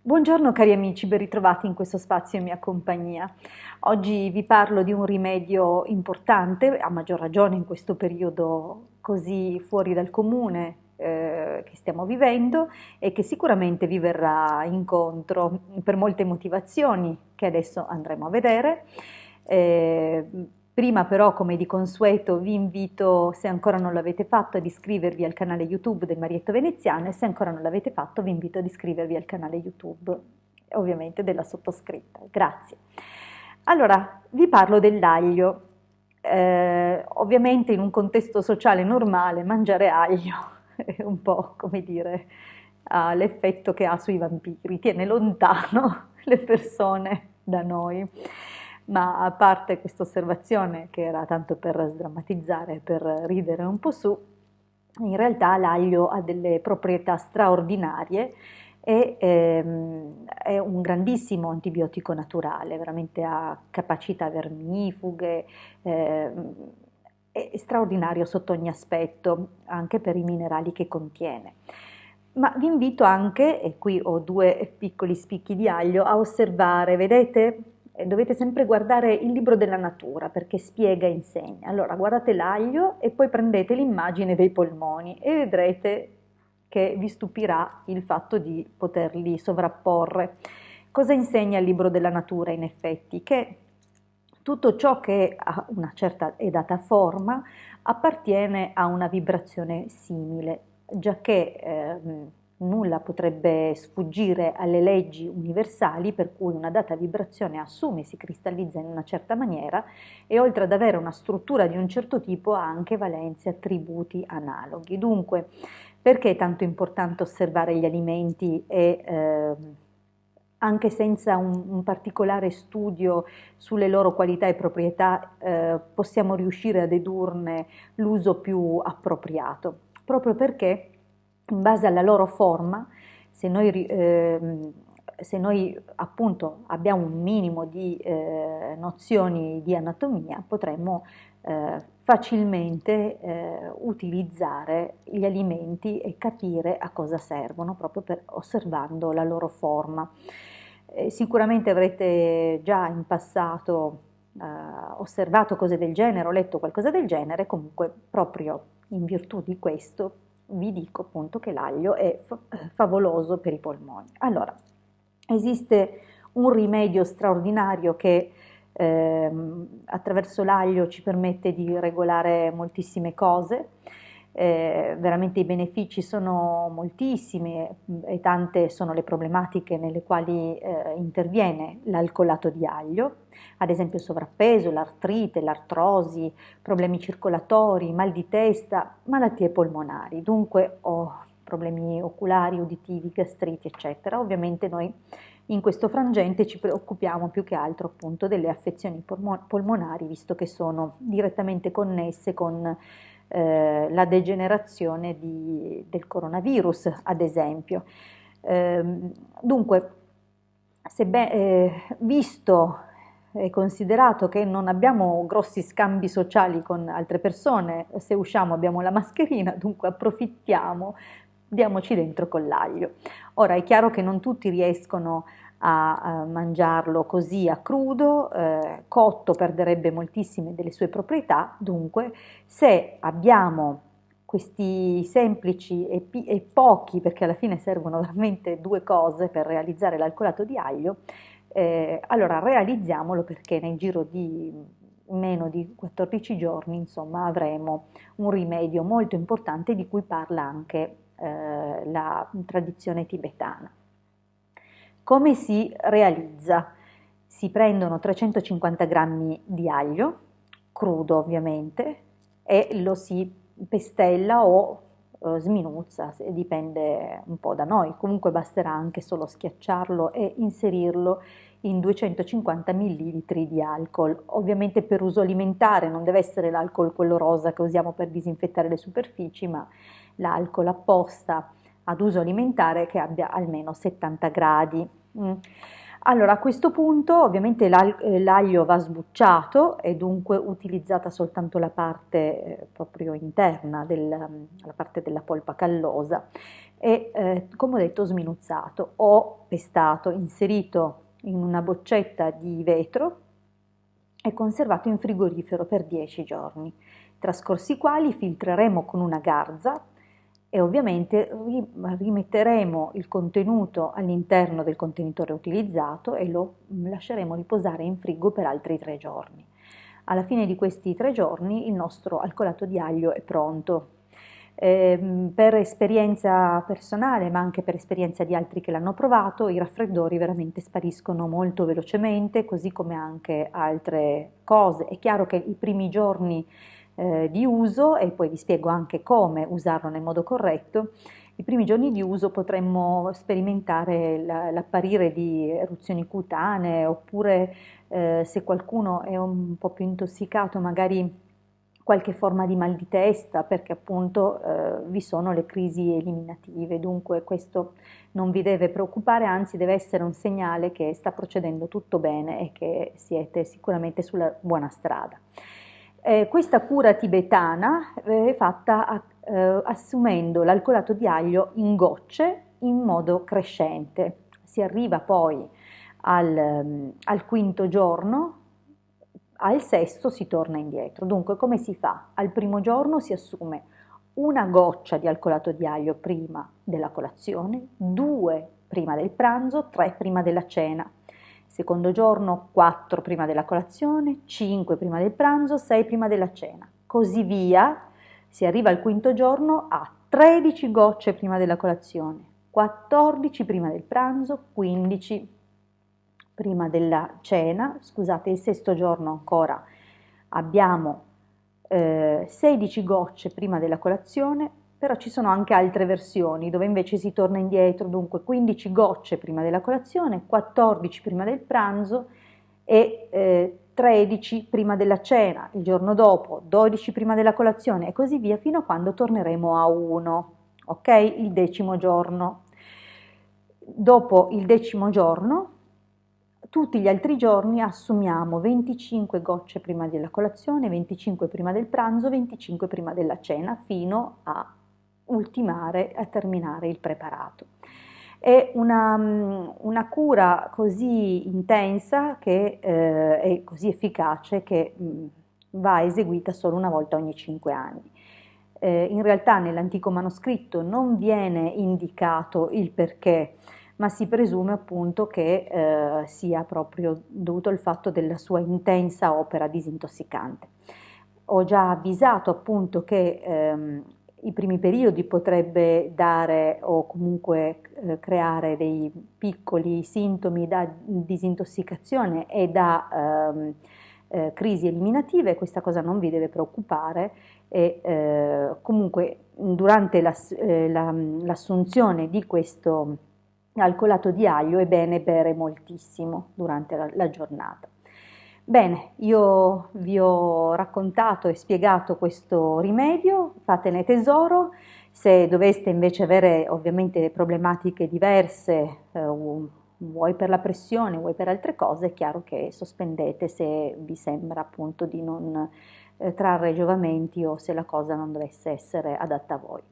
Buongiorno cari amici, ben ritrovati in questo spazio in mia compagnia. Oggi vi parlo di un rimedio importante, a maggior ragione in questo periodo così fuori dal comune che stiamo vivendo e che sicuramente vi verrà incontro per molte motivazioni che adesso andremo a vedere. Eh, Prima però, come di consueto, vi invito, se ancora non l'avete fatto, ad iscrivervi al canale YouTube del Marietto Veneziano e se ancora non l'avete fatto vi invito ad iscrivervi al canale YouTube, ovviamente della sottoscritta. Grazie. Allora, vi parlo dell'aglio. Ovviamente in un contesto sociale normale mangiare aglio è un po', come dire, ha l'effetto che ha sui vampiri, tiene lontano le persone da noi. Ma a parte questa osservazione, che era tanto per sdrammatizzare, per ridere un po' su, in realtà l'aglio ha delle proprietà straordinarie e è un grandissimo antibiotico naturale, veramente ha capacità vermifughe, ehm, è straordinario sotto ogni aspetto, anche per i minerali che contiene. Ma vi invito anche, e qui ho due piccoli spicchi di aglio, a osservare, vedete? Dovete sempre guardare il libro della natura perché spiega e insegna. Allora guardate l'aglio e poi prendete l'immagine dei polmoni e vedrete che vi stupirà il fatto di poterli sovrapporre. Cosa insegna il libro della natura in effetti? Che tutto ciò che ha una certa e data forma appartiene a una vibrazione simile, giacché nulla potrebbe sfuggire alle leggi universali per cui una data vibrazione assume, si cristallizza in una certa maniera e oltre ad avere una struttura di un certo tipo ha anche valenze, attributi analoghi. Dunque, perché è tanto importante osservare gli alimenti e anche senza un particolare studio sulle loro qualità e proprietà, possiamo riuscire a dedurne l'uso più appropriato, proprio perché in base alla loro forma, se noi appunto abbiamo un minimo di nozioni di anatomia, potremmo facilmente utilizzare gli alimenti e capire a cosa servono proprio osservando la loro forma. Sicuramente avrete già in passato osservato cose del genere, ho letto qualcosa del genere, comunque proprio in virtù di questo vi dico appunto che l'aglio è favoloso per i polmoni. Allora, esiste un rimedio straordinario che attraverso l'aglio ci permette di regolare moltissime cose, veramente i benefici sono moltissimi e tante sono le problematiche nelle quali interviene l'alcolato di aglio, ad esempio il sovrappeso, l'artrite, l'artrosi, problemi circolatori, mal di testa, malattie polmonari, dunque problemi oculari, uditivi, gastriti, eccetera. Ovviamente noi in questo frangente ci preoccupiamo più che altro appunto delle affezioni polmonari, visto che sono direttamente connesse con la degenerazione del coronavirus, ad esempio. Dunque, visto e considerato che non abbiamo grossi scambi sociali con altre persone, se usciamo abbiamo la mascherina, dunque approfittiamo, diamoci dentro con l'aglio. Ora è chiaro che non tutti riescono a mangiarlo così a crudo, cotto perderebbe moltissime delle sue proprietà, dunque se abbiamo questi semplici e pochi, perché alla fine servono veramente due cose per realizzare l'alcolato di aglio, allora realizziamolo perché nel giro di meno di 14 giorni, insomma, avremo un rimedio molto importante di cui parla anche la tradizione tibetana. Come si realizza? Si prendono 350 grammi di aglio, crudo ovviamente, e lo si pestella o sminuzza, dipende un po' da noi, comunque basterà anche solo schiacciarlo e inserirlo in 250 millilitri di alcol, ovviamente per uso alimentare, non deve essere l'alcol quello rosa che usiamo per disinfettare le superfici, ma l'alcol apposta ad uso alimentare che abbia almeno 70 gradi. Allora, a questo punto ovviamente l'aglio va sbucciato e dunque utilizzata soltanto la parte proprio interna, la parte della polpa callosa e come ho detto sminuzzato o pestato, inserito in una boccetta di vetro e conservato in frigorifero per 10 giorni, trascorsi i quali filtreremo con una garza e ovviamente rimetteremo il contenuto all'interno del contenitore utilizzato e lo lasceremo riposare in frigo per altri 3 giorni. Alla fine di questi 3 giorni il nostro alcolato di aglio è pronto. Per esperienza personale, ma anche per esperienza di altri che l'hanno provato, i raffreddori veramente spariscono molto velocemente, così come anche altre cose. È chiaro che i primi giorni di uso, e poi vi spiego anche come usarlo nel modo corretto, i primi giorni di uso potremmo sperimentare l'apparire di eruzioni cutanee, oppure se qualcuno è un po' più intossicato, magari qualche forma di mal di testa, perché appunto vi sono le crisi eliminative, dunque questo non vi deve preoccupare, anzi deve essere un segnale che sta procedendo tutto bene e che siete sicuramente sulla buona strada. Questa cura tibetana è fatta assumendo l'alcolato di aglio in gocce in modo crescente. Si arriva poi al quinto giorno, al sesto si torna indietro. Dunque, come si fa? Al primo giorno si assume una goccia di alcolato di aglio prima della colazione, 2 prima del pranzo, 3 prima della cena. Secondo giorno 4 prima della colazione, 5 prima del pranzo, 6 prima della cena. Così via, si arriva al quinto giorno a 13 gocce prima della colazione, 14 prima del pranzo, 15 prima della cena. Scusate, il sesto giorno ancora abbiamo 16 gocce prima della colazione, però ci sono anche altre versioni dove invece si torna indietro, dunque 15 gocce prima della colazione, 14 prima del pranzo e 13 prima della cena, il giorno dopo 12 prima della colazione e così via fino a quando torneremo a 1, ok? Il decimo giorno. Dopo il decimo giorno, tutti gli altri giorni assumiamo 25 gocce prima della colazione, 25 prima del pranzo, 25 prima della cena, fino a ultimare, a terminare il preparato. È una cura così intensa che è così efficace che va eseguita solo una volta ogni 5 anni. In realtà nell'antico manoscritto non viene indicato il perché, ma si presume appunto che sia proprio dovuto al fatto della sua intensa opera disintossicante. Ho già avvisato appunto che i primi periodi potrebbe dare o comunque creare dei piccoli sintomi da disintossicazione e da crisi eliminative, questa cosa non vi deve preoccupare e comunque durante l'assunzione di questo alcolato di aglio è bene bere moltissimo durante la giornata. Bene, io vi ho raccontato e spiegato questo rimedio, fatene tesoro. Se doveste invece avere ovviamente problematiche diverse, vuoi per la pressione, vuoi per altre cose, è chiaro che sospendete se vi sembra appunto di non trarre giovamenti o se la cosa non dovesse essere adatta a voi.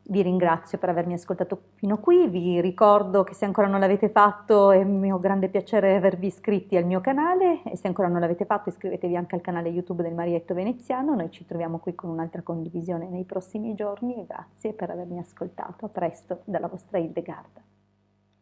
Vi ringrazio per avermi ascoltato fino qui, vi ricordo che se ancora non l'avete fatto è un mio grande piacere avervi iscritti al mio canale e se ancora non l'avete fatto iscrivetevi anche al canale YouTube del Marietto Veneziano, noi ci troviamo qui con un'altra condivisione nei prossimi giorni e grazie per avermi ascoltato, a presto dalla vostra Hildegarda.